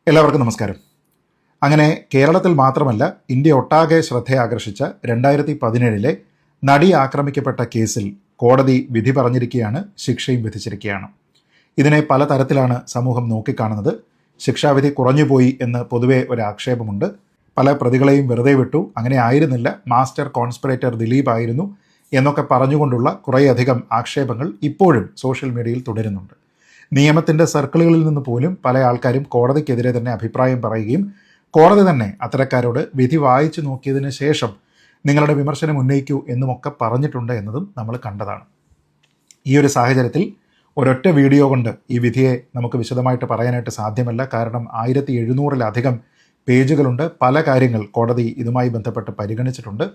എല്ലാവർക്കും നമസ്കാരം. അങ്ങനെ കേരളത്തിൽ മാത്രമല്ല ഇന്ത്യ ഒട്ടാകെ ശ്രദ്ധയാകർഷിച്ച 2017 നടി ആക്രമിക്കപ്പെട്ട കേസിൽ കോടതി വിധി പറഞ്ഞിരിക്കുകയാണ്, ശിക്ഷയും വിധിച്ചിരിക്കുകയാണ്. ഇതിനെ പലതരത്തിലാണ് സമൂഹം നോക്കിക്കാണുന്നത്. ശിക്ഷാവിധി കുറഞ്ഞുപോയി എന്ന് പൊതുവെ ഒരു ആക്ഷേപമുണ്ട്. പല പ്രതികളെയും വെറുതെ വിട്ടു, അങ്ങനെ ആയിരുന്നില്ല, മാസ്റ്റർ കോൺസ്പിറേറ്റർ ദിലീപ് ആയിരുന്നു എന്നൊക്കെ പറഞ്ഞുകൊണ്ടുള്ള കുറേയധികം ആക്ഷേപങ്ങൾ ഇപ്പോഴും സോഷ്യൽ മീഡിയയിൽ തുടരുന്നുണ്ട്. നിയമത്തിൻ്റെ സർക്കിളുകളിൽ നിന്ന് പോലും പല ആൾക്കാരും കോടതിക്കെതിരെ തന്നെ അഭിപ്രായം പറയുകയും കോടതി തന്നെ അത്തരക്കാരോട് വിധി വായിച്ചു നോക്കിയതിന് ശേഷം നിങ്ങളുടെ വിമർശനം ഉന്നയിക്കൂ എന്നുമൊക്കെ പറഞ്ഞിട്ടുണ്ട് എന്നതും നമ്മൾ കണ്ടതാണ്. ഈ ഒരു സാഹചര്യത്തിൽ ഒരൊറ്റ വീഡിയോ കൊണ്ട് ഈ വിധിയെ നമുക്ക് വിശദമായിട്ട് പറയാനായിട്ട് സാധ്യമല്ല. കാരണം 1700-ലധികം പേജുകളുണ്ട്. പല കാര്യങ്ങൾ കോടതി ഇതുമായി ബന്ധപ്പെട്ട് പരിഗണിച്ചിട്ടുണ്ട്.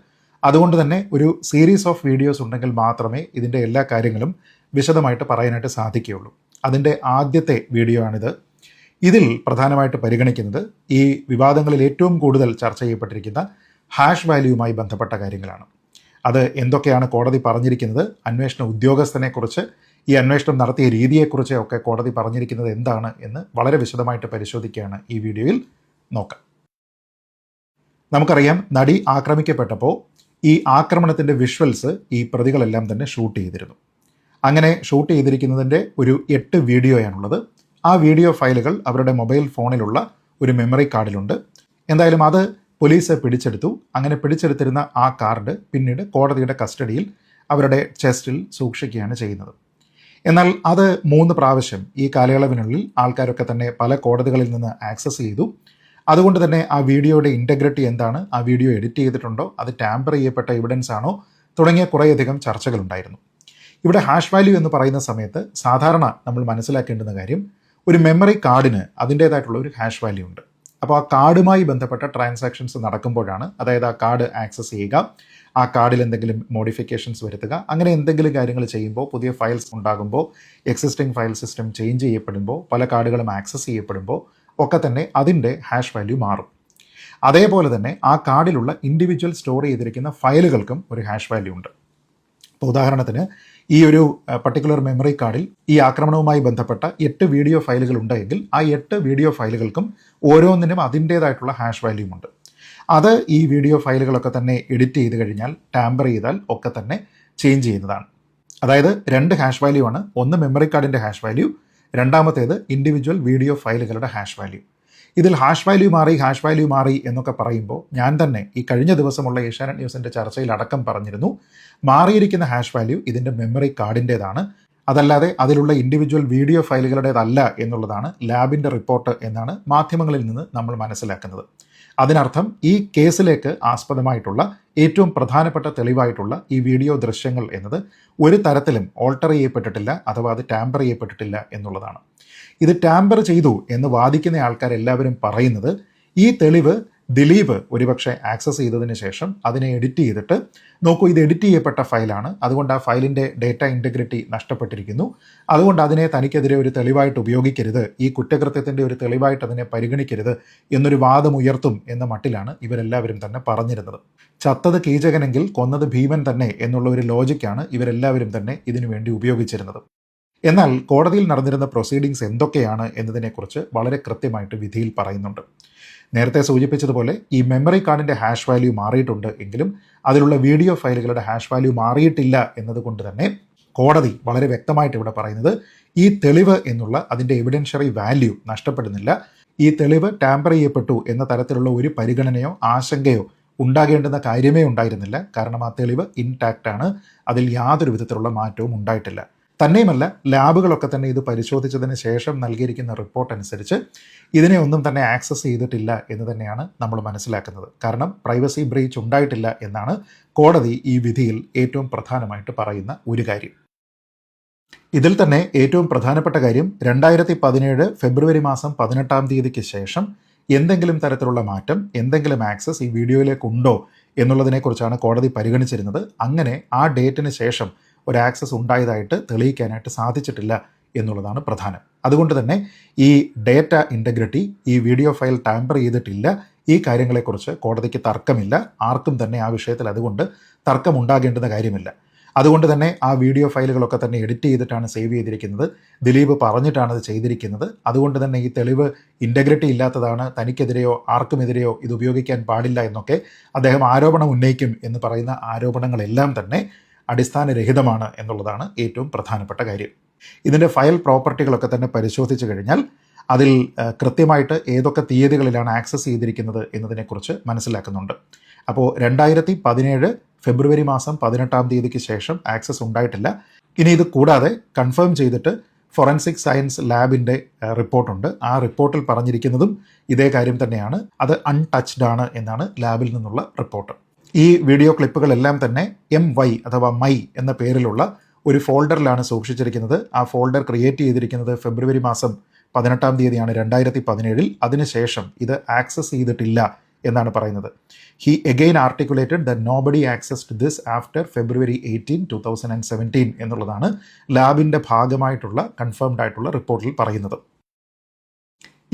അതുകൊണ്ട് തന്നെ ഒരു സീരീസ് ഓഫ് വീഡിയോസ് ഉണ്ടെങ്കിൽ മാത്രമേ ഇതിൻ്റെ എല്ലാ കാര്യങ്ങളും വിശദമായിട്ട് പറയാനായിട്ട് സാധിക്കുകയുള്ളൂ. അതിൻ്റെ ആദ്യത്തെ വീഡിയോ ആണിത്. ഇതിൽ പ്രധാനമായിട്ട് പരിഗണിക്കുന്നത് ഈ വിവാദങ്ങളിൽ ഏറ്റവും കൂടുതൽ ചർച്ച ചെയ്യപ്പെട്ടിരിക്കുന്ന ഹാഷ് വാല്യൂവുമായി ബന്ധപ്പെട്ട കാര്യങ്ങളാണ്. അത് എന്തൊക്കെയാണ് കോടതി പറഞ്ഞിരിക്കുന്നത്, അന്വേഷണ ഉദ്യോഗസ്ഥനെക്കുറിച്ച്, ഈ അന്വേഷണം നടത്തിയ രീതിയെക്കുറിച്ച് ഒക്കെ കോടതി പറഞ്ഞിരിക്കുന്നത് എന്താണ് എന്ന് വളരെ വിശദമായിട്ട് പരിശോധിക്കുകയാണ് ഈ വീഡിയോയിൽ. നോക്കാം. നമുക്കറിയാം, നടി ആക്രമിക്കപ്പെട്ടപ്പോൾ ഈ ആക്രമണത്തിൻ്റെ വിഷ്വൽസ് ഈ പ്രതികളെല്ലാം തന്നെ ഷൂട്ട് ചെയ്തിരുന്നു. അങ്ങനെ ഷൂട്ട് ചെയ്തിരിക്കുന്നതിൻ്റെ ഒരു 8 വീഡിയോയാണുള്ളത്. ആ വീഡിയോ ഫയലുകൾ അവരുടെ മൊബൈൽ ഫോണിലുള്ള ഒരു മെമ്മറി കാർഡിലുണ്ട്. എന്തായാലും അത് പോലീസ് പിടിച്ചെടുത്തു. അങ്ങനെ പിടിച്ചെടുത്തിരുന്ന ആ കാർഡ് പിന്നീട് കോടതിയുടെ കസ്റ്റഡിയിൽ അവരുടെ ചെസ്റ്റിൽ സൂക്ഷിക്കുകയാണ് ചെയ്യുന്നത്. എന്നാൽ അത് 3 പ്രാവശ്യം ഈ കാലയളവിനുള്ളിൽ ആൾക്കാരൊക്കെ തന്നെ പല കോടതികളിൽ നിന്ന് ആക്സസ് ചെയ്തു. അതുകൊണ്ട് തന്നെ ആ വീഡിയോയുടെ ഇൻറ്റഗ്രിറ്റി എന്താണ്, ആ വീഡിയോ എഡിറ്റ് ചെയ്തിട്ടുണ്ടോ, അത് ടാമ്പർ ചെയ്യപ്പെട്ട എവിഡൻസ് ആണോ, തുടങ്ങിയ കുറേയധികം ചർച്ചകളുണ്ടായിരുന്നു. ഇവിടെ ഹാഷ് വാല്യൂ എന്ന് പറയുന്ന സമയത്ത് സാധാരണ നമ്മൾ മനസ്സിലാക്കേണ്ടുന്ന കാര്യം, ഒരു മെമ്മറി കാർഡിന് അതിൻ്റേതായിട്ടുള്ള ഒരു ഹാഷ് വാല്യൂ ഉണ്ട്. അപ്പോൾ ആ കാർഡുമായി ബന്ധപ്പെട്ട ട്രാൻസാക്ഷൻസ് നടക്കുമ്പോഴാണ്, അതായത് ആ കാർഡ് ആക്സസ് ചെയ്യുക, ആ കാർഡിൽ എന്തെങ്കിലും മോഡിഫിക്കേഷൻസ് വരുത്തുക, അങ്ങനെ എന്തെങ്കിലും കാര്യങ്ങൾ ചെയ്യുമ്പോൾ, പുതിയ ഫയൽസ് ഉണ്ടാകുമ്പോൾ, എക്സിസ്റ്റിംഗ് ഫയൽ സിസ്റ്റം ചേഞ്ച് ചെയ്യപ്പെടുമ്പോൾ, പല കാർഡുകളും ആക്സസ് ചെയ്യപ്പെടുമ്പോൾ ഒക്കെ തന്നെ അതിൻ്റെ ഹാഷ് വാല്യൂ മാറും. അതേപോലെ തന്നെ ആ കാർഡിലുള്ള ഇൻഡിവിജ്വൽ സ്റ്റോർ ചെയ്തിരിക്കുന്ന ഫയലുകൾക്കും ഒരു ഹാഷ് വാല്യൂ ഉണ്ട്. ഇപ്പോൾ ഉദാഹരണത്തിന് ഈ ഒരു പർട്ടിക്കുലർ മെമ്മറി കാർഡിൽ ഈ ആക്രമണവുമായി ബന്ധപ്പെട്ട 8 വീഡിയോ ഫയലുകൾ ഉണ്ടെങ്കിൽ ആ 8 വീഡിയോ ഫയലുകൾക്കും ഓരോന്നിനും അതിൻ്റേതായിട്ടുള്ള ഹാഷ് വാല്യൂം ഉണ്ട്. അത് ഈ വീഡിയോ ഫയലുകളൊക്കെ തന്നെ എഡിറ്റ് ചെയ്ത് കഴിഞ്ഞാൽ, ടാമ്പർ ചെയ്താൽ ഒക്കെ തന്നെ ചേഞ്ച് ചെയ്യുന്നതാണ്. അതായത് 2 ഹാഷ് വാല്യൂ ആണ്. ഒന്ന് മെമ്മറി കാർഡിൻ്റെ ഹാഷ് വാല്യൂ, രണ്ടാമത്തേത് ഇൻഡിവിജ്വൽ വീഡിയോ ഫയലുകളുടെ ഹാഷ് വാല്യൂ. ഇതിൽ ഹാഷ് വാല്യൂ മാറി എന്നൊക്കെ പറയുമ്പോൾ ഞാൻ തന്നെ ഈ കഴിഞ്ഞ ദിവസമുള്ള ഏഷ്യാനെറ്റ് ന്യൂസിൻ്റെ ചർച്ചയിൽ അടക്കം പറഞ്ഞിരുന്നു, മാറിയിരിക്കുന്ന ഹാഷ് വാല്യൂ ഇതിൻ്റെ മെമ്മറി കാർഡിൻ്റേതാണ്, അതല്ലാതെ അതിലുള്ള ഇൻഡിവിജ്വൽ വീഡിയോ ഫയലുകളുടേതല്ല എന്നുള്ളതാണ് ലാബിൻ്റെ റിപ്പോർട്ട് എന്നാണ് മാധ്യമങ്ങളിൽ നിന്ന് നമ്മൾ മനസ്സിലാക്കുന്നത്. അതിനർത്ഥം ഈ കേസിലേക്ക് ആസ്പദമായിട്ടുള്ള ഏറ്റവും പ്രധാനപ്പെട്ട തെളിവായിട്ടുള്ള ഈ വീഡിയോ ദൃശ്യങ്ങൾ എന്നത് ഒരു തരത്തിലും ഓൾട്ടർ ചെയ്യപ്പെട്ടിട്ടില്ല, അഥവാ അത് ടാമ്പർ ചെയ്യപ്പെട്ടിട്ടില്ല എന്നുള്ളതാണ്. ഇത് ടാമ്പർ ചെയ്തു എന്ന് വാദിക്കുന്ന ആൾക്കാരെല്ലാവരും പറയുന്നത്, ഈ തെളിവ് ദിലീപ് ഒരുപക്ഷെ ആക്സസ് ചെയ്തതിന് ശേഷം അതിനെ എഡിറ്റ് ചെയ്തിട്ട്, നോക്കൂ ഇത് എഡിറ്റ് ചെയ്യപ്പെട്ട ഫയലാണ്, അതുകൊണ്ട് ആ ഫയലിൻ്റെ ഡേറ്റ ഇൻറ്റഗ്രിറ്റി നഷ്ടപ്പെട്ടിരിക്കുന്നു, അതുകൊണ്ട് അതിനെ തനിക്കെതിരെ ഒരു തെളിവായിട്ട് ഉപയോഗിക്കരുത്, ഈ കുറ്റകൃത്യത്തിൻ്റെ ഒരു തെളിവായിട്ട് അതിനെ പരിഗണിക്കരുത് എന്നൊരു വാദം ഉയർത്തും എന്ന മട്ടിലാണ് ഇവരെല്ലാവരും തന്നെ പറഞ്ഞിരുന്നത്. ചത്തത് കീചകനെങ്കിൽ കൊന്നത് ഭീമൻ തന്നെ എന്നുള്ള ഒരു ലോജിക്കാണ് ഇവരെല്ലാവരും തന്നെ ഇതിനു വേണ്ടി ഉപയോഗിച്ചിരുന്നത്. എന്നാൽ കോടതിയിൽ നടന്നിരുന്ന പ്രൊസീഡിങ്സ് എന്തൊക്കെയാണ് എന്നതിനെക്കുറിച്ച് വളരെ കൃത്യമായിട്ട് വിധിയിൽ പറയുന്നുണ്ട്. നേരത്തെ സൂചിപ്പിച്ചതുപോലെ ഈ മെമ്മറി കാർഡിൻ്റെ ഹാഷ് വാല്യൂ മാറിയിട്ടുണ്ട് എങ്കിലും അതിലുള്ള വീഡിയോ ഫയലുകളുടെ ഹാഷ് വാല്യൂ മാറിയിട്ടില്ല എന്നതുകൊണ്ട് തന്നെ കോടതി വളരെ വ്യക്തമായിട്ട് ഇവിടെ പറയുന്നത്, ഈ തെളിവ് എന്നുള്ള അതിൻ്റെ എവിഡൻഷ്യറി വാല്യൂ നഷ്ടപ്പെടുന്നില്ല, ഈ തെളിവ് ടാമ്പർ ചെയ്യപ്പെട്ടു എന്ന തരത്തിലുള്ള ഒരു പരിഗണനയോ ആശങ്കയോ ഉണ്ടാകേണ്ടുന്ന കാര്യമേ ഉണ്ടായിരുന്നില്ല. കാരണം ആ തെളിവ് ഇൻടാക്റ്റ് ആണ്, അതിൽ യാതൊരു വിധത്തിലുള്ള മാറ്റവും ഉണ്ടായിട്ടില്ല. തന്നെയുമല്ല, ലാബുകളൊക്കെ തന്നെ ഇത് പരിശോധിച്ചതിന് ശേഷം നൽകിയിരിക്കുന്ന റിപ്പോർട്ട് അനുസരിച്ച് ഇതിനെ ഒന്നും തന്നെ ആക്സസ് ചെയ്തിട്ടില്ല എന്ന് തന്നെയാണ് നമ്മൾ മനസ്സിലാക്കുന്നത്. കാരണം പ്രൈവസി ബ്രീച്ച് ഉണ്ടായിട്ടില്ല എന്നാണ് കോടതി ഈ വിധിയിൽ ഏറ്റവും പ്രധാനമായിട്ട് പറയുന്ന ഒരു കാര്യം. ഇതിൽ തന്നെ ഏറ്റവും പ്രധാനപ്പെട്ട കാര്യം, 2017 ഫെബ്രുവരി മാസം 18 ശേഷം എന്തെങ്കിലും തരത്തിലുള്ള മാറ്റം, എന്തെങ്കിലും ആക്സസ് ഈ വീഡിയോയിലേക്കുണ്ടോ എന്നുള്ളതിനെക്കുറിച്ചാണ് കോടതി പരിഗണിച്ചിരുന്നത്. അങ്ങനെ ആ ഡേറ്റിന് ശേഷം ഒരു ആക്സസ് ഉണ്ടായതായിട്ട് തെളിയിക്കാനായിട്ട് സാധിച്ചിട്ടില്ല എന്നുള്ളതാണ് പ്രധാനം. അതുകൊണ്ട് തന്നെ ഈ ഡേറ്റ ഇൻറ്റഗ്രിറ്റി, ഈ വീഡിയോ ഫയൽ ടാമ്പർ ചെയ്തിട്ടില്ല, ഈ കാര്യങ്ങളെക്കുറിച്ച് കോടതിക്ക് തർക്കമില്ല. ആർക്കും തന്നെ ആ വിഷയത്തിൽ അതുകൊണ്ട് തർക്കമുണ്ടാകേണ്ടുന്ന കാര്യമില്ല. അതുകൊണ്ട് തന്നെ ആ വീഡിയോ ഫയലുകളൊക്കെ തന്നെ എഡിറ്റ് ചെയ്തിട്ടാണ് സേവ് ചെയ്തിരിക്കുന്നത്. ദിലീപ് പറഞ്ഞിട്ടാണ് അത് ചെയ്തിരിക്കുന്നത്. അതുകൊണ്ട് തന്നെ ഈ തെളിവ് ഇൻ്റഗ്രിറ്റി ഇല്ലാത്തതാണ്, തനിക്കെതിരെയോ ആർക്കുമെതിരെയോ ഇത് ഉപയോഗിക്കാൻ പാടില്ല എന്നൊക്കെ അദ്ദേഹം ആരോപണം ഉന്നയിക്കും എന്ന് പറയുന്ന ആരോപണങ്ങളെല്ലാം തന്നെ അടിസ്ഥാനരഹിതമാണ് എന്നുള്ളതാണ് ഏറ്റവും പ്രധാനപ്പെട്ട കാര്യം. ഇതിൻ്റെ ഫയൽ പ്രോപ്പർട്ടികളൊക്കെ തന്നെ പരിശോധിച്ച് കഴിഞ്ഞാൽ അതിൽ കൃത്യമായിട്ട് ഏതൊക്കെ തീയതികളിലാണ് ആക്സസ് ചെയ്തിരിക്കുന്നത് എന്നതിനെക്കുറിച്ച് മനസ്സിലാക്കുന്നുണ്ട്. അപ്പോൾ 2017 ഫെബ്രുവരി മാസം 18 ശേഷം ആക്സസ് ഉണ്ടായിട്ടില്ല. ഇനി ഇത് കൂടാതെ കൺഫേം ചെയ്തിട്ട് ഫോറൻസിക് സയൻസ് ലാബിൻ്റെ റിപ്പോർട്ടുണ്ട്. ആ റിപ്പോർട്ടിൽ പറഞ്ഞിരിക്കുന്നതും ഇതേ കാര്യം തന്നെയാണ്. അത് അൺടച്ച്ഡ് ആണ് എന്നാണ് ലാബിൽ നിന്നുള്ള റിപ്പോർട്ട്. ഈ വീഡിയോ ക്ലിപ്പുകളെല്ലാം തന്നെ MY അഥവാ മൈ എന്ന പേരിലുള്ള ഒരു ഫോൾഡറിലാണ് സൂക്ഷിച്ചിരിക്കുന്നത്. ആ ഫോൾഡർ ക്രിയേറ്റ് ചെയ്തിരിക്കുന്നത് ഫെബ്രുവരി മാസം 18 2017. അതിനുശേഷം ഇത് ആക്സസ് ചെയ്തിട്ടില്ല എന്നാണ് പറയുന്നത്. He again articulated that nobody accessed this after February 18, 2017 എന്നുള്ളതാണ് ലാബിൻ്റെ ഭാഗമായിട്ടുള്ള കൺഫേംഡ് ആയിട്ടുള്ള റിപ്പോർട്ടിൽ പറയുന്നത്.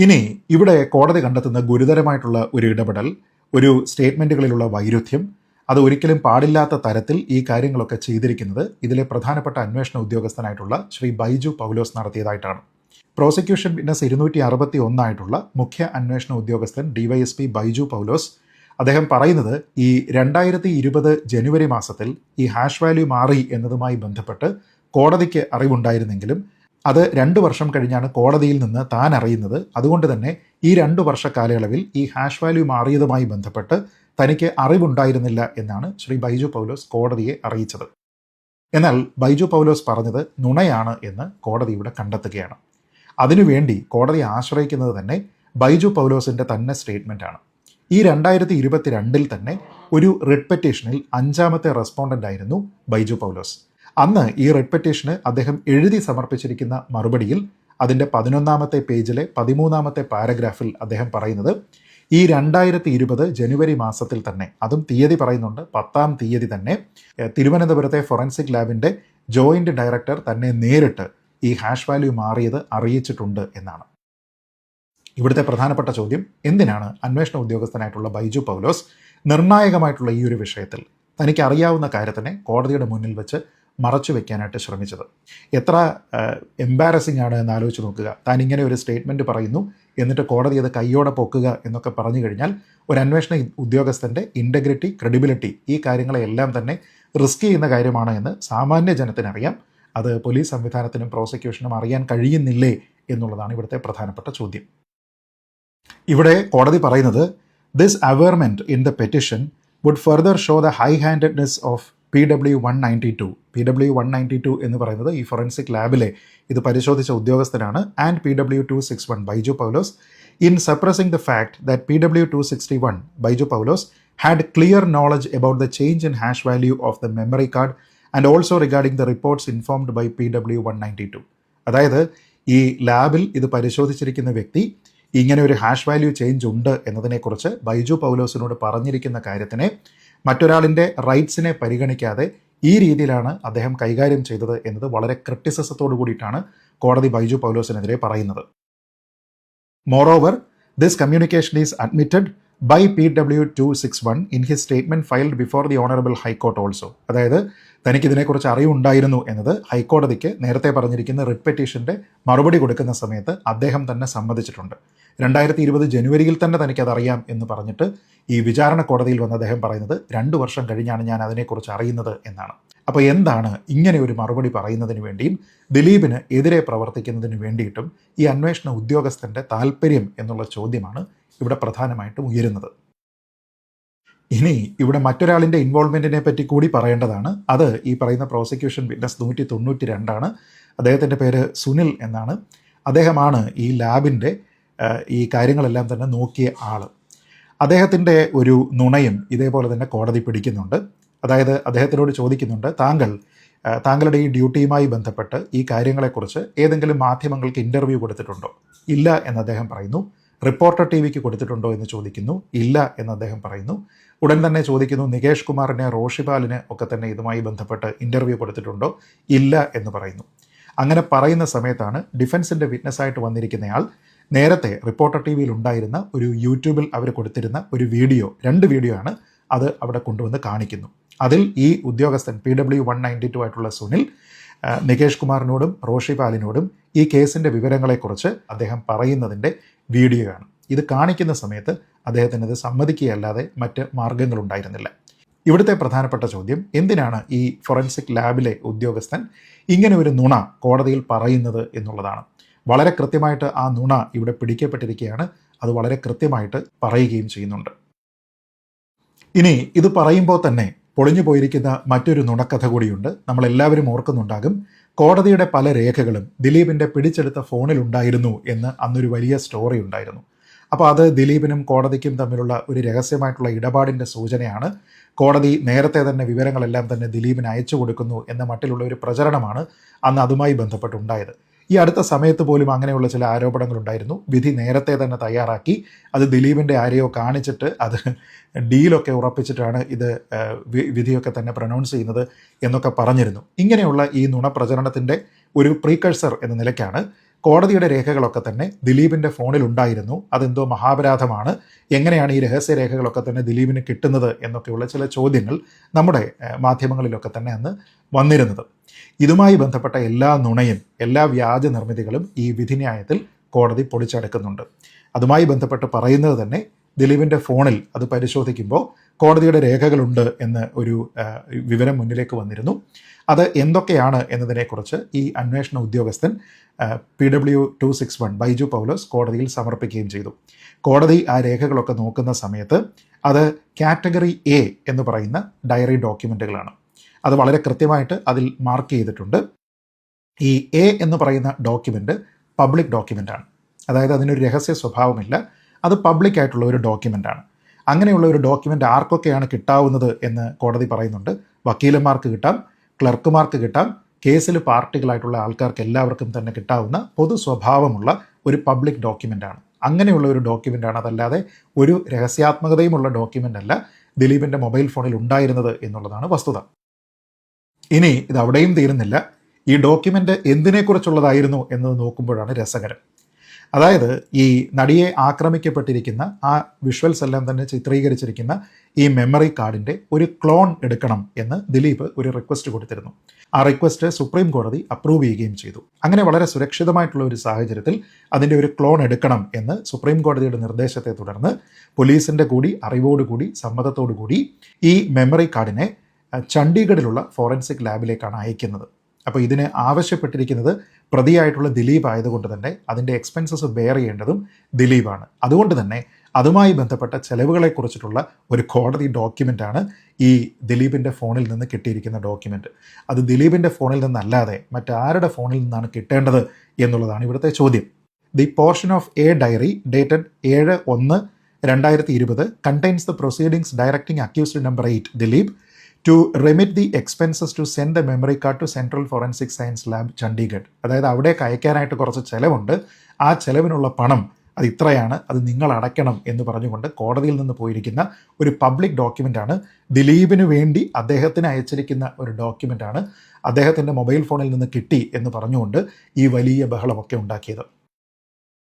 ഇനി ഇവിടെ കോടതി കണ്ടെത്തുന്ന ഗുരുതരമായിട്ടുള്ള ഒരു ഇടപെടൽ, ഒരു സ്റ്റേറ്റ്മെൻറ്റുകളിലുള്ള വൈരുദ്ധ്യം, അത് ഒരിക്കലും പാടില്ലാത്ത തരത്തിൽ ഈ കാര്യങ്ങളൊക്കെ ചെയ്തിരിക്കുന്നത് ഇതിലെ പ്രധാനപ്പെട്ട അന്വേഷണ ഉദ്യോഗസ്ഥനായിട്ടുള്ള ശ്രീ ബൈജു പൗലോസ് നടത്തിയതായിട്ടാണ്. പ്രോസിക്യൂഷൻ വിറ്റ്നസ് 261 ആയിട്ടുള്ള മുഖ്യ അന്വേഷണ ഉദ്യോഗസ്ഥൻ DYSP ബൈജു പൗലോസ് അദ്ദേഹം പറയുന്നത് ഈ 2020 ജനുവരി മാസത്തിൽ ഈ ഹാഷ് വാല്യൂ മാറി എന്നതുമായി ബന്ധപ്പെട്ട് കോടതിക്ക് അറിവുണ്ടായിരുന്നെങ്കിലും അത് 2 വർഷം കഴിഞ്ഞാണ് കോടതിയിൽ നിന്ന് താൻ അറിയുന്നത്. അതുകൊണ്ട് തന്നെ ഈ 2 വർഷ കാലയളവിൽ ഈ ഹാഷ് വാല്യൂ മാറിയതുമായി ബന്ധപ്പെട്ട് തനിക്ക് അറിവുണ്ടായിരുന്നില്ല എന്നാണ് ശ്രീ ബൈജു പൗലോസ് കോടതിയെ അറിയിച്ചത്. എന്നാൽ ബൈജു പൗലോസ് പറഞ്ഞത് നുണയാണ് എന്ന് കോടതി ഇവിടെ കണ്ടെത്തുകയാണ്. അതിനുവേണ്ടി കോടതി ആശ്രയിക്കുന്നത് തന്നെ ബൈജു പൗലോസിൻ്റെ തന്നെ സ്റ്റേറ്റ്മെൻറ്റാണ്. ഈ 2022 തന്നെ ഒരു റിട്ട് പെറ്റീഷനിൽ 5ാമത്തെ റെസ്പോണ്ടൻ്റ് ആയിരുന്നു ബൈജു പൗലോസ്. അന്ന് ഈ റിട്ട് പെറ്റീഷന് അദ്ദേഹം എഴുതി സമർപ്പിച്ചിരിക്കുന്ന മറുപടിയിൽ അതിൻ്റെ 11ാമത്തെ പേജിലെ 13ാമത്തെ പാരഗ്രാഫിൽ അദ്ദേഹം പറയുന്നത് ഈ 2020 ജനുവരി മാസത്തിൽ തന്നെ, അതും തീയതി പറയുന്നുണ്ട്, 10ാം തീയതി തന്നെ തിരുവനന്തപുരത്തെ ഫോറൻസിക് ലാബിൻ്റെ ജോയിൻ്റ് ഡയറക്ടർ തന്നെ നേരിട്ട് ഈ ഹാഷ് വാല്യൂ മാറിയത് അറിയിച്ചിട്ടുണ്ട് എന്നാണ്. ഇവിടുത്തെ പ്രധാനപ്പെട്ട ചോദ്യം, എന്തിനാണ് അന്വേഷണ ഉദ്യോഗസ്ഥനായിട്ടുള്ള ബൈജു പൗലോസ് നിർണായകമായിട്ടുള്ള ഈ ഒരു വിഷയത്തിൽ തനിക്ക് അറിയാവുന്ന കാര്യത്തിനെ കോടതിയുടെ മുന്നിൽ വെച്ച് മറച്ചു വെക്കാനായിട്ട് ശ്രമിച്ചത്? എത്ര എംബാരസിംഗ് ആണ് എന്ന് ആലോചിച്ച് നോക്കുക. താൻ ഇങ്ങനെ ഒരു സ്റ്റേറ്റ്മെൻറ്റ് പറയുന്നു, എന്നിട്ട് കോടതി അത് കയ്യോടെ പൊക്കുക എന്നൊക്കെ പറഞ്ഞു കഴിഞ്ഞാൽ ഒരു അന്വേഷണ ഉദ്യോഗസ്ഥൻ്റെ ഇൻറ്റഗ്രിറ്റി, ക്രെഡിബിലിറ്റി, ഈ കാര്യങ്ങളെല്ലാം തന്നെ റിസ്ക് ചെയ്യുന്ന കാര്യമാണ് എന്ന് സാമാന്യ ജനത്തിനറിയാം. അത് പോലീസ് സംവിധാനത്തിനും പ്രോസിക്യൂഷനും അറിയാൻ കഴിയുന്നില്ലേ എന്നുള്ളതാണ് ഇവിടുത്തെ പ്രധാനപ്പെട്ട ചോദ്യം. ഇവിടെ കോടതി പറയുന്നത് this averment in the petition would further show the high handedness of PW192. PW192 എന്ന് പറയുന്നത് ഈ ഫോറൻസിക് ലാബിലെ ഇത് പരിശോധിച്ച ഉദ്യോഗസ്ഥനാണ്. And PW261 Baiju Paulose in suppressing the fact that PW261 Baiju Paulose had clear knowledge about the change in hash value of the memory card and also regarding the reports informed by PW192. അതായത് ഈ ലാബിൽ ഇത് പരിശോധിച്ചിരിക്കുന്ന വ്യക്തി ഇങ്ങനെ ഒരു ഹാഷ് വാല്യൂ ചേഞ്ച് ഉണ്ട് എന്നതിനെക്കുറിച്ച് ബൈജു പൗലോസിനോട് പറഞ്ഞിരിക്കുന്ന കാര്യത്തിനെ മറ്റൊരാളിൻ്റെ റൈറ്റ്സിനെ പരിഗണിക്കാതെ ഈ രീതിയിലാണ് അദ്ദേഹം കൈകാര്യം ചെയ്തത് എന്നത് വളരെ ക്രിറ്റിസിസത്തോടു കൂടിയിട്ടാണ് കോടതി ബൈജു പൗലോസിനെതിരെ പറയുന്നത്. Moreover, this communication is admitted by PW261 in his statement filed before the Honorable High Court also. അതായത് തനിക്കിതിനെക്കുറിച്ച് അറിവുണ്ടായിരുന്നു എന്നത് ഹൈക്കോടതിക്ക് നേരത്തെ പറഞ്ഞിരിക്കുന്ന റിട്ട് പെറ്റീഷൻ്റെ മറുപടി കൊടുക്കുന്ന സമയത്ത് അദ്ദേഹം തന്നെ സമ്മതിച്ചിട്ടുണ്ട്. 2020 ജനുവരിയിൽ തന്നെ തനിക്കതറിയാം എന്ന് പറഞ്ഞിട്ട് ഈ വിചാരണ കോടതിയിൽ വന്ന് അദ്ദേഹം പറയുന്നത് 2 വർഷം കഴിഞ്ഞാണ് ഞാൻ അതിനെക്കുറിച്ച് അറിയുന്നത് എന്നാണ്. അപ്പോൾ എന്താണ് ഇങ്ങനെ ഒരു മറുപടി പറയുന്നതിന് വേണ്ടിയും ദിലീപിന് എതിരെ പ്രവർത്തിക്കുന്നതിന് വേണ്ടിയിട്ടും ഈ അന്വേഷണ ഉദ്യോഗസ്ഥൻ്റെ താല്പര്യം എന്നുള്ള ചോദ്യമാണ് ഇവിടെ പ്രധാനമായിട്ടും ഉയരുന്നത്. ഇനി ഇവിടെ മറ്റൊരാളിൻ്റെ ഇൻവോൾവ്മെൻറ്റിനെ പറ്റി കൂടി പറയേണ്ടതാണ്. അത് ഈ പറയുന്ന പ്രോസിക്യൂഷൻ വിറ്റ്നസ് 192 അദ്ദേഹത്തിൻ്റെ പേര് സുനിൽ എന്നാണ്. അദ്ദേഹമാണ് ഈ ലാബിൻ്റെ ഈ കാര്യങ്ങളെല്ലാം തന്നെ നോക്കിയ ആൾ. അദ്ദേഹത്തിൻ്റെ ഒരു നുണയും ഇതേപോലെ തന്നെ കോടതി പിടിക്കുന്നുണ്ട്. അതായത് അദ്ദേഹത്തിനോട് ചോദിക്കുന്നുണ്ട്, താങ്കളുടെ ഈ ഡ്യൂട്ടിയുമായി ബന്ധപ്പെട്ട് ഈ കാര്യങ്ങളെക്കുറിച്ച് ഏതെങ്കിലും മാധ്യമങ്ങൾക്ക് ഇൻ്റർവ്യൂ കൊടുത്തിട്ടുണ്ടോ? ഇല്ല എന്ന് അദ്ദേഹം പറയുന്നു. റിപ്പോർട്ടർ TVക്ക് കൊടുത്തിട്ടുണ്ടോ എന്ന് ചോദിക്കുന്നു. ഇല്ല എന്ന് അദ്ദേഹം പറയുന്നു. ഉടൻ തന്നെ ചോദിക്കുന്നു, നികേഷ് കുമാറിനെ, റോഷിപാലിനെ ഒക്കെ തന്നെ ഇതുമായി ബന്ധപ്പെട്ട് ഇൻ്റർവ്യൂ കൊടുത്തിട്ടുണ്ടോ? ഇല്ല എന്ന് പറയുന്നു. അങ്ങനെ പറയുന്ന സമയത്താണ് ഡിഫൻസിൻ്റെ വിറ്റ്നസ്സായിട്ട് വന്നിരിക്കുന്നയാൾ നേരത്തെ റിപ്പോർട്ടർ TVയിൽ ഉണ്ടായിരുന്ന ഒരു യൂട്യൂബിൽ അവർ കൊടുത്തിരുന്ന ഒരു വീഡിയോ, 2 വീഡിയോ ആണ്, അത് അവിടെ കൊണ്ടുവന്ന് കാണിക്കുന്നു. അതിൽ ഈ ഉദ്യോഗസ്ഥൻ PW192 ആയിട്ടുള്ള സുനിൽ നികേഷ് കുമാറിനോടും റോഷി പാലിനോടും ഈ കേസിൻ്റെ വിവരങ്ങളെക്കുറിച്ച് അദ്ദേഹം പറയുന്നതിൻ്റെ വീഡിയോയാണ്. ഇത് കാണിക്കുന്ന സമയത്ത് അദ്ദേഹത്തിന് ഇത് സമ്മതിക്കുകയല്ലാതെ മറ്റ് മാർഗങ്ങളുണ്ടായിരുന്നില്ല. ഇവിടുത്തെ പ്രധാനപ്പെട്ട ചോദ്യം, എന്തിനാണ് ഈ ഫോറൻസിക് ലാബിലെ ഉദ്യോഗസ്ഥൻ ഇങ്ങനെ ഒരു നുണ കോടതിയിൽ പറയുന്നത് എന്നുള്ളതാണ്. വളരെ കൃത്യമായിട്ട് ആ നുണ ഇവിടെ പിടിക്കപ്പെട്ടിരിക്കുകയാണ്. അത് വളരെ കൃത്യമായിട്ട് പറയുകയും ചെയ്യുന്നുണ്ട്. ഇനി ഇത് പറയുമ്പോൾ തന്നെ പൊളിഞ്ഞു പോയിരിക്കുന്ന മറ്റൊരു നുണക്കഥ കൂടിയുണ്ട്. നമ്മളെല്ലാവരും ഓർക്കുന്നുണ്ടാകും, കോടതിയുടെ പല രേഖകളും ദിലീപിൻ്റെ പിടിച്ചെടുത്ത ഫോണിലുണ്ടായിരുന്നു എന്ന് അന്നൊരു വലിയ സ്റ്റോറി ഉണ്ടായിരുന്നു. അപ്പോൾ അത് ദിലീപിനും കോടതിക്കും തമ്മിലുള്ള ഒരു രഹസ്യമായിട്ടുള്ള ഇടപാടിൻ്റെ സൂചനയാണ്. കോടതി നേരത്തെ തന്നെ വിവരങ്ങളെല്ലാം തന്നെ ദിലീപിന് അയച്ചു കൊടുക്കുന്നു എന്ന മട്ടിലുള്ള ഒരു പ്രചരണമാണ് അന്ന് അതുമായി ബന്ധപ്പെട്ടുണ്ടായത്. ഈ അടുത്ത സമയത്ത് പോലും അങ്ങനെയുള്ള ചില ആരോപണങ്ങളുണ്ടായിരുന്നു. വിധി നേരത്തെ തന്നെ തയ്യാറാക്കി അത് ദിലീപിൻ്റെ ആരെയോ കാണിച്ചിട്ട് അത് ഡീലൊക്കെ ഉറപ്പിച്ചിട്ടാണ് ഇത് വിധിയൊക്കെ തന്നെ പ്രൊനൗൺസ് ചെയ്യുന്നത് എന്നൊക്കെ പറഞ്ഞിരുന്നു. ഇങ്ങനെയുള്ള ഈ നുണപ്രചരണത്തിൻ്റെ ഒരു പ്രീകഴ്സർ എന്ന നിലയ്ക്കാണ് കോടതിയുടെ രേഖകളൊക്കെ തന്നെ ദിലീപിൻ്റെ ഫോണിൽ ഉണ്ടായിരുന്നു, അതെന്തോ മഹാപരാധമാണ്, എങ്ങനെയാണ് ഈ രഹസ്യ രേഖകളൊക്കെ തന്നെ ദിലീപിന് കിട്ടുന്നത് എന്നൊക്കെയുള്ള ചില ചോദ്യങ്ങൾ നമ്മുടെ മാധ്യമങ്ങളിലൊക്കെ തന്നെ അന്ന് വന്നിരുന്നത്. ഇതുമായി ബന്ധപ്പെട്ട എല്ലാ നുണയും എല്ലാ വ്യാജ നിർമ്മിതികളും ഈ വിധിന്യായത്തിൽ കോടതി പൊളിച്ചടക്കുന്നുണ്ട്. അതുമായി ബന്ധപ്പെട്ട് പറയുന്നത് തന്നെ ദിലീപിൻ്റെ ഫോണിൽ അത് പരിശോധിക്കുമ്പോൾ കോടതിയുടെ രേഖകളുണ്ട് എന്ന് ഒരു വിവരം മുന്നിലേക്ക് വന്നിരുന്നു. അത് എന്തൊക്കെയാണ് എന്നതിനെക്കുറിച്ച് ഈ അന്വേഷണ ഉദ്യോഗസ്ഥൻ PW261 ബൈജു പൗലോസ് കോടതിയിൽ സമർപ്പിക്കുകയും ചെയ്തു. കോടതി ആ രേഖകളൊക്കെ നോക്കുന്ന സമയത്ത് അത് കാറ്റഗറി A എന്ന് പറയുന്ന ഡയറി ഡോക്യുമെൻറ്റുകളാണ്. അത് വളരെ കൃത്യമായിട്ട് അതിൽ മാർക്ക് ചെയ്തിട്ടുണ്ട്. ഈ A എന്ന് പറയുന്ന ഡോക്യുമെൻ്റ് പബ്ലിക് ഡോക്യുമെൻ്റാണ്. അതായത് അതിനൊരു രഹസ്യ സ്വഭാവമില്ല, അത് പബ്ലിക് ആയിട്ടുള്ള ഒരു ഡോക്യുമെൻ്റാണ്. അങ്ങനെയുള്ള ഒരു ഡോക്യുമെൻ്റ് ആർക്കൊക്കെയാണ് കിട്ടാവുന്നത് എന്ന് കോടതി പറയുന്നുണ്ട്. വക്കീലന്മാർക്ക് കിട്ടാം, ക്ലർക്കുമാർക്ക് കിട്ടാം, കേസിൽ പാർട്ടികളായിട്ടുള്ള ആൾക്കാർക്ക് എല്ലാവർക്കും തന്നെ കിട്ടാവുന്ന പൊതു സ്വഭാവമുള്ള ഒരു പബ്ലിക് ഡോക്യുമെൻ്റാണ്. അങ്ങനെയുള്ള ഒരു ഡോക്യുമെൻ്റാണ്. അതല്ലാതെ ഒരു രഹസ്യാത്മകതയുമുള്ള ഡോക്യുമെൻ്റ് അല്ല ദിലീപിൻ്റെ മൊബൈൽ ഫോണിൽ ഉണ്ടായിരുന്നത് എന്നുള്ളതാണ് വസ്തുത. ഇനി ഇത് അവിടെയും തീരുന്നില്ല. ഈ ഡോക്യുമെൻ്റ് എന്തിനെക്കുറിച്ചുള്ളതായിരുന്നു എന്നത് നോക്കുമ്പോഴാണ് രസകരം. അതായത് ഈ നടിയെ ആക്രമിക്കപ്പെട്ടിരിക്കുന്ന ആ വിഷ്വൽസ് എല്ലാം തന്നെ ചിത്രീകരിച്ചിരിക്കുന്ന ഈ മെമ്മറി കാർഡിൻ്റെ ഒരു ക്ലോൺ എടുക്കണം എന്ന് ദിലീപ് ഒരു റിക്വസ്റ്റ് കൊടുത്തിരുന്നു. ആ റിക്വസ്റ്റ് സുപ്രീം കോടതി അപ്രൂവ് ചെയ്യുകയും ചെയ്തു. അങ്ങനെ വളരെ സുരക്ഷിതമായിട്ടുള്ള ഒരു സാഹചര്യത്തിൽ അതിൻ്റെ ഒരു ക്ലോൺ എടുക്കണം എന്ന് സുപ്രീം കോടതിയുടെ നിർദ്ദേശത്തെ തുടർന്ന് പോലീസിൻ്റെ കൂടി അറിവോടുകൂടി സമ്മതത്തോടുകൂടി ഈ മെമ്മറി കാർഡിനെ ചണ്ഡീഗഡിലുള്ള ഫോറൻസിക് ലാബിലേക്കാണ് അയക്കുന്നത്. അപ്പോൾ ഇതിന് ആവശ്യപ്പെട്ടിരിക്കുന്നത് പ്രതിയായിട്ടുള്ള ദിലീപ് ആയതുകൊണ്ട് തന്നെ അതിൻ്റെ എക്സ്പെൻസസ് ബെയർ ചെയ്യേണ്ടതും ദിലീപാണ്. അതുകൊണ്ട് തന്നെ അതുമായി ബന്ധപ്പെട്ട ചെലവുകളെക്കുറിച്ചിട്ടുള്ള ഒരു കോടതി ഡോക്യുമെൻ്റാണ് ഈ ദിലീപിൻ്റെ ഫോണിൽ നിന്ന് കിട്ടിയിരിക്കുന്ന ഡോക്യുമെൻ്റ്. അത് ദിലീപിൻ്റെ ഫോണിൽ നിന്നല്ലാതെ മറ്റാരുടെ ഫോണിൽ നിന്നാണ് കിട്ടേണ്ടത് എന്നുള്ളതാണ് ഇവിടുത്തെ ചോദ്യം. The portion of a diary dated 7/1/2020 contains the proceedings directing accused number 8 Dilip to remit the expenses to send the memory card to Central Forensic Science Lab, Chandigarh. അതായത് അവിടേക്ക് അയക്കാനായിട്ട് കുറച്ച് ചിലവുണ്ട്, ആ ചിലവിനുള്ള പണം അത് ഇത്രയാണ്, അത് നിങ്ങൾ അടയ്ക്കണം എന്ന് പറഞ്ഞുകൊണ്ട് കോടതിയിൽ നിന്ന് പോയിരിക്കുന്ന ഒരു പബ്ലിക് ഡോക്യുമെൻ്റാണ്. ദിലീപിന് വേണ്ടി അദ്ദേഹത്തിന് അയച്ചിരിക്കുന്ന ഒരു ഡോക്യുമെൻ്റാണ്. അദ്ദേഹത്തിൻ്റെ മൊബൈൽ ഫോണിൽ നിന്ന് കിട്ടി എന്ന് പറഞ്ഞുകൊണ്ട് ഈ വലിയ ബഹളമൊക്കെ ഉണ്ടാക്കിയത്.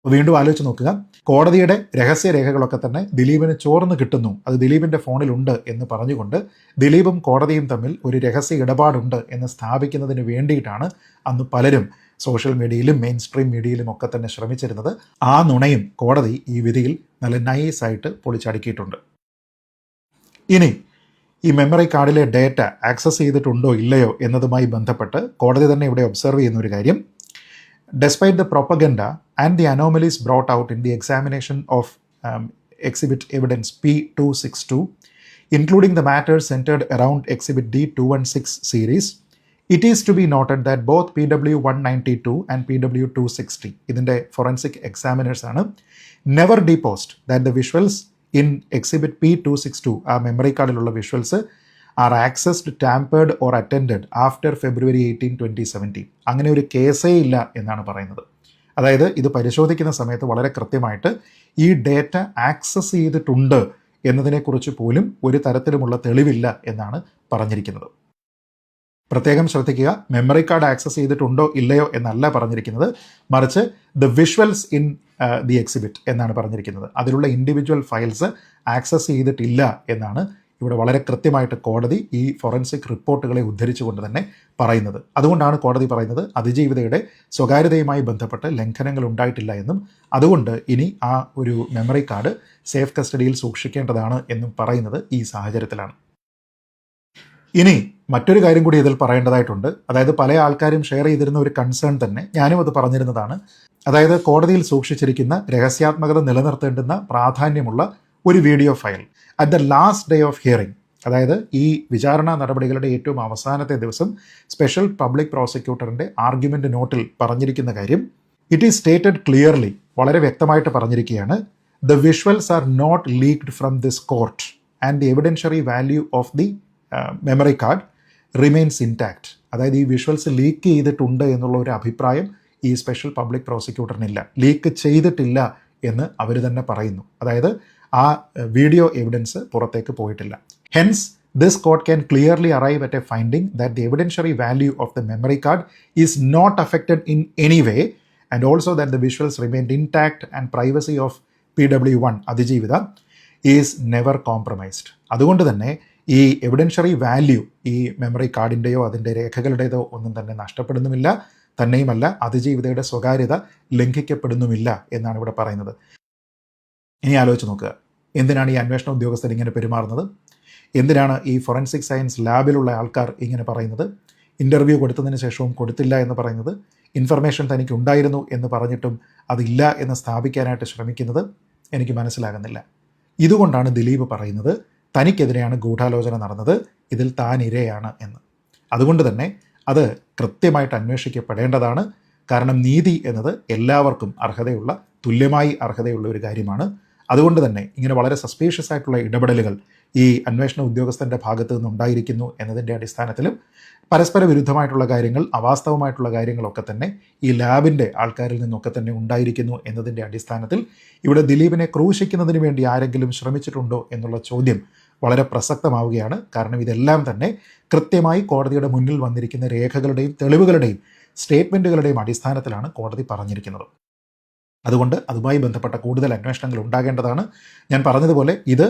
വീണ്ടും ആലോചിച്ച് നോക്കുക, കോടതിയുടെ രഹസ്യ രേഖകളൊക്കെ തന്നെ ദിലീപിന് ചോർന്ന് കിട്ടുന്നു, അത് ദിലീപിൻ്റെ ഫോണിലുണ്ട് എന്ന് പറഞ്ഞുകൊണ്ട് ദിലീപും കോടതിയും തമ്മിൽ ഒരു രഹസ്യ ഇടപാടുണ്ട് എന്ന് സ്ഥാപിക്കുന്നതിന് വേണ്ടിയിട്ടാണ് അന്ന് പലരും സോഷ്യൽ മീഡിയയിലും മെയിൻ സ്ട്രീം മീഡിയയിലും ഒക്കെ തന്നെ ശ്രമിച്ചിരുന്നത്. ആ നുണയും കോടതി ഈ വിധിയിൽ നല്ല നൈസായിട്ട് പൊളിച്ചടുക്കിയിട്ടുണ്ട്. ഇനി ഈ മെമ്മറി കാർഡിലെ ഡേറ്റ ആക്സസ് ചെയ്തിട്ടുണ്ടോ ഇല്ലയോ എന്നതുമായി ബന്ധപ്പെട്ട് കോടതി തന്നെ ഇവിടെ ഒബ്സർവ് ചെയ്യുന്ന ഒരു കാര്യം, despite the propaganda and the anomalies brought out in the examination of exhibit evidence P262, including the matters centered around exhibit D216 series, it is to be noted that both PW192 and PW260, ഇതിൻ്റെ forensic examiners ആണ്, never deposed that the visuals in exhibit P262, ആ memory കാർഡിലുള്ള visuals are accessed, tampered or attended after February 18, 2017. അങ്ങനെ ഒരു കേസേ ഇല്ല എന്നാണ് പറയുന്നത്. അതായത് ഇത് പരിശോധിക്കുന്ന സമയത്ത് വളരെ കൃത്യമായിട്ട് ഈ ഡേറ്റ ആക്സസ് ചെയ്തിട്ടുണ്ട് എന്നതിനെക്കുറിച്ച് പോലും ഒരു തരത്തിലുമുള്ള തെളിവില്ല എന്നാണ് പറഞ്ഞിരിക്കുന്നത്. പ്രത്യേകം ശ്രദ്ധിക്കുക, മെമ്മറി കാർഡ് ആക്സസ് ചെയ്തിട്ടുണ്ടോ ഇല്ലയോ എന്നല്ല പറഞ്ഞിരിക്കുന്നത്, മറിച്ച് the visuals in the exhibit എന്നാണ് പറഞ്ഞിരിക്കുന്നത്. അതിലുള്ള ഇൻഡിവിജ്വൽ ഫയൽസ് ആക്സസ് ചെയ്തിട്ടില്ല എന്നാണ് ഇവിടെ വളരെ കൃത്യമായിട്ട് കോടതി ഈ ഫോറൻസിക് റിപ്പോർട്ടുകളെ ഉദ്ധരിച്ചുകൊണ്ട് തന്നെ പറയുന്നത്. അതുകൊണ്ടാണ് കോടതി പറയുന്നത് അതിജീവിതയുടെ സ്വകാര്യതയുമായി ബന്ധപ്പെട്ട് ലംഘനങ്ങൾ ഉണ്ടായിട്ടില്ല എന്നും അതുകൊണ്ട് ഇനി ആ ഒരു മെമ്മറി കാർഡ് സേഫ് കസ്റ്റഡിയിൽ സൂക്ഷിക്കേണ്ടതാണ് എന്നും പറയുന്നത് ഈ സാഹചര്യത്തിലാണ്. ഇനി മറ്റൊരു കാര്യം കൂടി ഇതിൽ പറയേണ്ടതായിട്ടുണ്ട്. അതായത് പല ആൾക്കാരും ഷെയർ ചെയ്തിരുന്ന ഒരു കൺസേൺ തന്നെ ഞാനും അത് പറഞ്ഞിരുന്നതാണ്. അതായത് കോടതിയിൽ സൂക്ഷിച്ചിരിക്കുന്ന രഹസ്യാത്മകത നിലനിർത്തേണ്ടുന്ന പ്രാധാന്യമുള്ള ഒരു video file at the last day of hearing, അതായത് ഈ വിചാരണ നടപടികളുടെ ഏറ്റവും അവസാനത്തെ ദിവസം സ്പെഷ്യൽ പബ്ലിക് പ്രോസിക്യൂട്ടറിൻ്റെ ആർഗ്യുമെൻ്റ് നോട്ടിൽ പറഞ്ഞിരിക്കുന്ന കാര്യം ഇറ്റ് ഈസ് സ്റ്റേറ്റഡ് ക്ലിയർലി, വളരെ വ്യക്തമായിട്ട് പറഞ്ഞിരിക്കുകയാണ്, the visuals are not leaked from this court and the evidentiary value of the memory card remains intact. അതായത് ഈ വിഷ്വൽസ് ലീക്ക് ചെയ്തിട്ടുണ്ട് എന്നുള്ള ഒരു അഭിപ്രായം ഈ സ്പെഷ്യൽ പബ്ലിക് പ്രോസിക്യൂട്ടറിനില്ല, ലീക്ക് ചെയ്തിട്ടില്ല എന്ന് അവർ തന്നെ പറയുന്നു. അതായത് ആ വീഡിയോ എവിഡൻസ് പുറത്തേക്ക് പോയിട്ടില്ല. Hence this court can clearly arrive at a finding that the evidentiary value of the memory card is not affected in any way and also that the visuals remained intact and privacy of PW1 അതിജീവിത is never compromised. അതുകൊണ്ട് തന്നെ ഈ evidentiary value ഈ memory കാർഡിൻ്റെയോ അതിൻ്റെ രേഖകളുടേതോ ഒന്നും തന്നെ നഷ്ടപ്പെടുന്നുമില്ല, തന്നെയുമല്ല അതിജീവിതയുടെ സ്വകാര്യത ലംഘിക്കപ്പെടുന്നുമില്ല എന്നാണ് ഇവിടെ പറയുന്നത്. ഇനി ആലോചിച്ച് നോക്കുക, എന്തിനാണ് ഈ അന്വേഷണ ഉദ്യോഗസ്ഥർ ഇങ്ങനെ പെരുമാറുന്നത്? എന്തിനാണ് ഈ ഫോറൻസിക് സയൻസ് ലാബിലുള്ള ആൾക്കാർ ഇങ്ങനെ പറയുന്നത്? ഇൻ്റർവ്യൂ കൊടുത്തതിന് ശേഷവും കൊടുത്തില്ല എന്ന് പറയുന്നത്, ഇൻഫർമേഷൻ തനിക്ക് ഉണ്ടായിരുന്നു എന്ന് പറഞ്ഞിട്ടും അതില്ല എന്ന് സ്ഥാപിക്കാനായിട്ട് ശ്രമിക്കുന്നത് എനിക്ക് മനസ്സിലാകുന്നില്ല. ഇതുകൊണ്ടാണ് ദിലീപ് പറയുന്നത് തനിക്കെതിരെയാണ് ഗൂഢാലോചന നടന്നത്, ഇതിൽ താൻ ഇരയാണ് എന്ന്. അതുകൊണ്ട് തന്നെ അത് കൃത്യമായിട്ട് അന്വേഷിക്കപ്പെടേണ്ടതാണ്. കാരണം നീതി എന്നത് എല്ലാവർക്കും അർഹതയുള്ള, തുല്യമായി അർഹതയുള്ള ഒരു കാര്യമാണ്. അതുകൊണ്ട് തന്നെ ഇങ്ങനെ വളരെ സസ്പീഷ്യസ് ആയിട്ടുള്ള ഇടപെടലുകൾ ഈ അന്വേഷണ ഉദ്യോഗസ്ഥൻ്റെ ഭാഗത്തു നിന്നുണ്ടായിരിക്കുന്നു എന്നതിൻ്റെ അടിസ്ഥാനത്തിലും പരസ്പര വിരുദ്ധമായിട്ടുള്ള കാര്യങ്ങൾ, അവാസ്തവമായിട്ടുള്ള കാര്യങ്ങളൊക്കെ തന്നെ ഈ ലാബിൻ്റെ ആൾക്കാരിൽ നിന്നൊക്കെ തന്നെ ഉണ്ടായിരിക്കുന്നു എന്നതിൻ്റെ അടിസ്ഥാനത്തിൽ ഇവിടെ ദിലീപിനെ ക്രൂശിക്കുന്നതിന് വേണ്ടി ആരെങ്കിലും ശ്രമിച്ചിട്ടുണ്ടോ എന്നുള്ള ചോദ്യം വളരെ പ്രസക്തമാവുകയാണ്. കാരണം ഇതെല്ലാം തന്നെ കൃത്യമായി കോടതിയുടെ മുന്നിൽ വന്നിരിക്കുന്ന രേഖകളുടെയും തെളിവുകളുടെയും സ്റ്റേറ്റ്മെൻറ്റുകളുടെയും അടിസ്ഥാനത്തിലാണ് കോടതി പറഞ്ഞിരിക്കുന്നത്. അതുകൊണ്ട് അതുമായി ബന്ധപ്പെട്ട കൂടുതൽ അന്വേഷണങ്ങൾ ഉണ്ടാകേണ്ടതാണ്. ഞാൻ പറഞ്ഞതുപോലെ ഇത്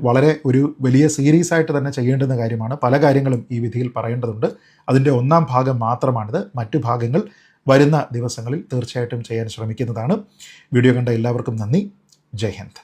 വളരെ ഒരു വലിയ സീരീസ് ആയിട്ട് തന്നെ ചെയ്യേണ്ടുന്ന കാര്യമാണ്. പല കാര്യങ്ങളും ഈ വിധിയിൽ പറയേണ്ടതുണ്ട്. അതിൻ്റെ ഒന്നാം ഭാഗം മാത്രമാണിത്. മറ്റു ഭാഗങ്ങൾ വരുന്ന ദിവസങ്ങളിൽ തീർച്ചയായിട്ടും ചെയ്യാൻ ശ്രമിക്കുന്നതാണ്. വീഡിയോ കണ്ട എല്ലാവർക്കും നന്ദി. ജയ് ഹിന്ദ്.